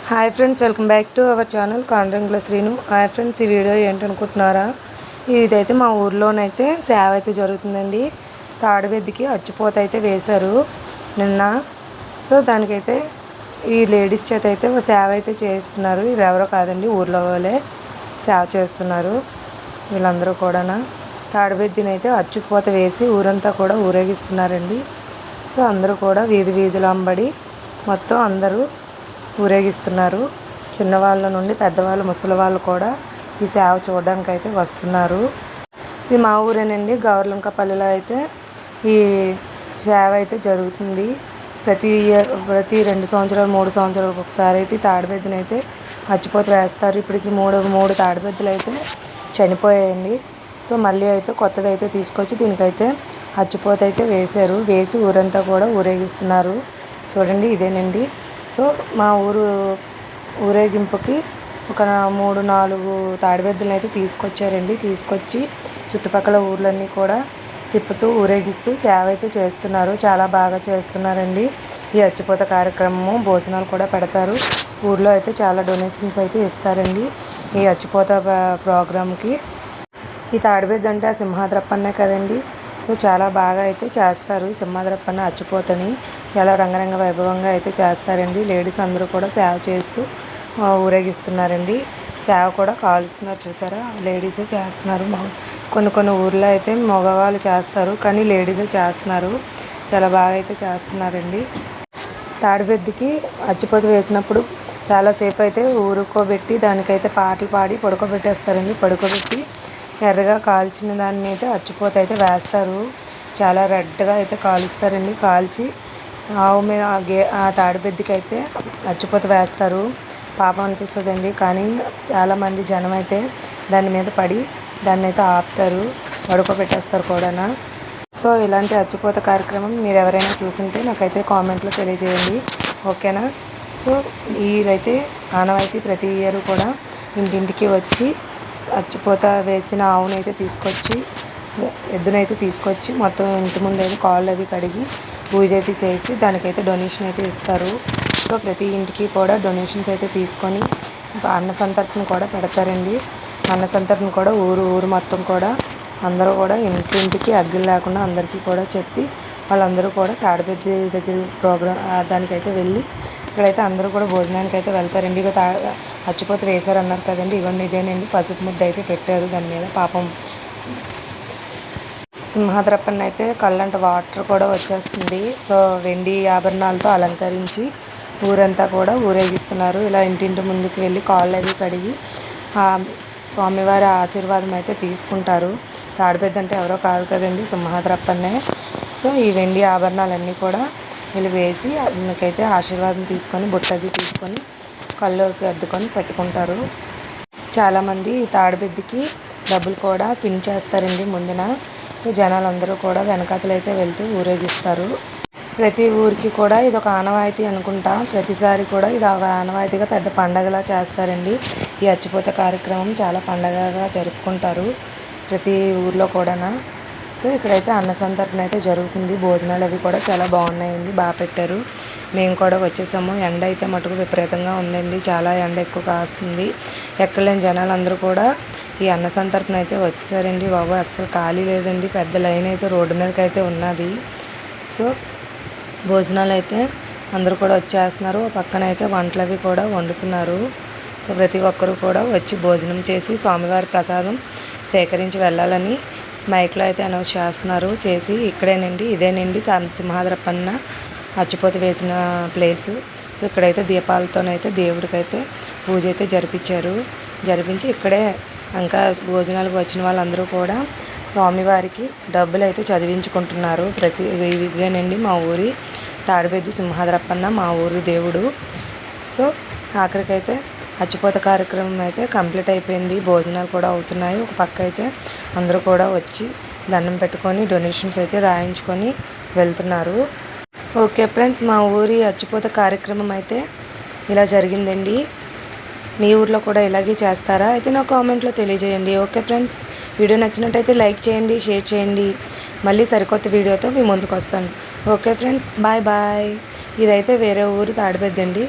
Hi friends, welcome back to our channel Kandrangula Srinu. Hi friends, ఈ video ఏంటనుకుంటున్నారా? ఇదైతే మా ఊర్లోనైతే సేవ అయితే జరుగుతుందండి. తాడిబెద్దికి అచ్చిపోత అయితే వేశారు నిన్న. సో దానికైతే ఈ లేడీస్ చేత అయితే సేవ అయితే చేస్తున్నారు. ఎవరో కాదండి, ఊర్లో వాళ్ళే సేవ చేస్తున్నారు. వీళ్ళందరూ కూడా తాడిబెద్దిని అయితే అచ్చుపోత వేసి ఊరంతా కూడా ఊరేగిస్తున్నారండి. సో అందరూ కూడా వీధి వీధులు అంబడి మొత్తం అందరూ ఊరేగిస్తున్నారు. చిన్నవాళ్ళ నుండి పెద్దవాళ్ళు, ముసలి వాళ్ళు కూడా ఈ సేవ చూడడానికి అయితే వస్తున్నారు. ఇది మా ఊరేనండి. గౌర్లంకపల్లిలో అయితే ఈ సేవ అయితే జరుగుతుంది. ప్రతి 2 సంవత్సరాలు 3 సంవత్సరాలకు ఒకసారి అయితే తాడిబెద్దుని అయితే అచ్చిపోత వేస్తారు. ఇప్పటికి మూడు తాడిబెద్దులు అయితే చనిపోయాయండి. సో మళ్ళీ అయితే కొత్తది అయితే తీసుకొచ్చి దీనికైతే అచ్చిపోత అయితే వేశారు. వేసి ఊరంతా కూడా ఊరేగిస్తున్నారు. చూడండి, ఇదేనండి. సో మా ఊరేగింపుకి ఒక 3-4 తాడిబెద్దులను అయితే తీసుకొచ్చారండి. తీసుకొచ్చి చుట్టుపక్కల ఊర్లన్నీ కూడా తిప్పుతూ ఊరేగిస్తూ సేవ అయితే చేస్తున్నారు. చాలా బాగా చేస్తున్నారండి ఈ అచ్చిపోత కార్యక్రమము. భోజనాలు కూడా పెడతారు. ఊర్లో అయితే చాలా డొనేషన్స్ అయితే ఇస్తారండి ఈ అచ్చిపోత ప్రోగ్రామ్కి. ఈ తాడిబెద్దు అంటే ఆ సింహాద్రప్పన్నే కదండి. సో చాలా బాగా అయితే చేస్తారు. సింహాద్రప్పన్న అచ్చిపోతని చాలా రంగరంగ వైభవంగా అయితే చేస్తారండి. లేడీస్ అందరూ కూడా సేవ చేస్తూ ఊరేగిస్తున్నారండి. సేవ కూడా కాలుస్తున్నారు, చూసారా? లేడీసే చేస్తున్నారు. కొన్ని ఊర్లో అయితే మగవాళ్ళు చేస్తారు, కానీ లేడీసే చేస్తున్నారు. చాలా బాగా అయితే చేస్తున్నారండి. తాడిబెద్దుకి అచ్చిపోత వేసినప్పుడు చాలాసేపు అయితే ఊరుకోబెట్టి దానికైతే పాటలు పాడి పడుకోబెట్టేస్తారండి. పడుకోబెట్టి ఎర్రగా కాల్చిన దాన్ని అయితే అచ్చిపోత అయితే వేస్తారు. చాలా రెడ్గా అయితే కాలుస్తారండి. కాల్చి ఆవు మీద ఆ తాడిబెద్దుకి అయితే అచ్చిపోత వేస్తారు. పాపం అనిపిస్తుందండి, కానీ చాలామంది జనం అయితే దాని మీద పడి దాన్ని అయితే ఆపుతారు, పడుకోబెట్టేస్తారు కూడా. సో ఇలాంటి అచ్చిపోత కార్యక్రమం మీరు ఎవరైనా చూసుంటే నాకైతే కామెంట్లో తెలియజేయండి, ఓకేనా? సో ఇదైతే ఆనవాయితీ. ప్రతి ఇయర్ కూడా ఇంటింటికి వచ్చి అచ్చిపోత వేసిన ఆవునైతే తీసుకొచ్చి, ఎద్దునైతే తీసుకొచ్చి మొత్తం ఇంటి ముందు అయితే కాళ్ళు అవి కడిగి పూజ అయితే చేసి దానికైతే డొనేషన్ అయితే ఇస్తారు. సో ప్రతి ఇంటికి కూడా డొనేషన్స్ అయితే తీసుకొని అన్న సంతర్పణ కూడా పెడతారండి. అన్న సంతర్పణ కూడా ఊరు మొత్తం కూడా అందరూ కూడా ఇంటింటికి అగ్గిలు లేకుండా అందరికీ కూడా చెప్పి వాళ్ళందరూ కూడా తాడిబెద్ది దగ్గర దానికైతే వెళ్ళి ఇక్కడైతే అందరూ కూడా భోజనానికి అయితే వెళ్తారండి. ఇక అచ్చిపోత వేశారన్నారు కదండి, ఇవన్నీ ఇదేనండి. పసుపు ముద్ద అయితే పెట్టారు దాని మీద. పాపం సింహాద్రప్పన్న అయితే కళ్ళంట వాటర్ కూడా వచ్చేస్తుంది. సో వెండి ఆభరణాలతో అలంకరించి ఊరంతా కూడా ఊరేగిస్తున్నారు. ఇలా ఇంటింటి ముందుకు వెళ్ళి కాళ్ళు అవి కడిగి స్వామివారి ఆశీర్వాదం అయితే తీసుకుంటారు. తాడిబెద్దు అంటే ఎవరో కాదు కదండి, సింహాద్రప్పన్నే. సో ఈ వెండి ఆభరణాలన్నీ కూడా వీళ్ళు వేసి అందుకైతే ఆశీర్వాదం తీసుకొని బుట్టది తీసుకొని కళ్ళుకి అద్దుకొని పెట్టుకుంటారు. చాలామంది తాడిబెద్దుకి డబ్బులు కూడా పిన్ చేస్తారండి ముందున. సో జనాలందరూ కూడా వెనకాతలైతే వెళ్తూ ఊరేగిస్తారు. ప్రతి ఊరికి కూడా ఇది ఒక ఆనవాయితీ అనుకుంటా. ప్రతిసారి కూడా ఇది ఒక ఆనవాయితీగా పెద్ద పండగలా చేస్తారండి. ఈ అచ్చిపోత కార్యక్రమం చాలా పండగగా జరుపుకుంటారు ప్రతి ఊర్లో కూడా. సో ఇక్కడైతే అన్న సంతర్పణ అయితే జరుగుతుంది. భోజనాలు అవి కూడా చాలా బాగున్నాయండి, బాగా పెట్టారు. మేము కూడా వచ్చేసాము. ఎండ అయితే మటుకు విపరీతంగా ఉందండి. చాలా ఎండ ఎక్కువ కాస్తుంది. ఎక్కడలేని జనాలు అందరూ కూడా ఈ అన్న సంతర్పణ అయితే వచ్చేసారండి. బాబు అస్సలు ఖాళీ లేదండి. పెద్ద లైన్ అయితే రోడ్డు మీదకి అయితే ఉన్నది. సో భోజనాలు అయితే అందరూ కూడా వచ్చేస్తున్నారు. పక్కన అయితే వంటలు అవి కూడా వండుతున్నారు. సో ప్రతి ఒక్కరూ కూడా వచ్చి భోజనం చేసి స్వామివారి ప్రసాదం సేకరించి వెళ్ళాలని మైక్లో అయితే అనౌన్స్ చేస్తున్నారు. చేసి ఇదేనండి సింహాద్రప్పన్న అచ్చిపోత వేసిన ప్లేసు. సో ఇక్కడైతే దీపాలతోనైతే దేవుడికైతే పూజ అయితే జరిపించి ఇక్కడే ఇంకా భోజనాలకు వచ్చిన వాళ్ళందరూ కూడా స్వామివారికి డబ్బులు అయితే చదివించుకుంటున్నారు. ఇదేనండి మా ఊరి తాడిబెద్ది సింహాద్రప్పన్న, మా ఊరి దేవుడు. సో ఆఖరికైతే అచ్చిపోత కార్యక్రమం అయితే కంప్లీట్ అయిపోయింది. భోజనాలు కూడా అవుతున్నాయి. ఒక పక్క అయితే అందరూ కూడా వచ్చి దండం పెట్టుకొని డొనేషన్స్ అయితే రాయించుకొని వెళ్తున్నారు. ఓకే ఫ్రెండ్స్, మా ఊరి అచ్చిపోత కార్యక్రమం అయితే ఇలా జరిగిందండి. మీ ఊర్లో కూడా ఇలాగే చేస్తారా? అయితే నా కామెంట్లో తెలియజేయండి. ఓకే ఫ్రెండ్స్, వీడియో నచ్చినట్టయితే లైక్ చేయండి, షేర్ చేయండి. మళ్ళీ సరికొత్త వీడియోతో మీ ముందుకు వస్తాను. Okay friends, bye bye. ఇదైతే వేరే ఊరు తాడిబెద్దండి.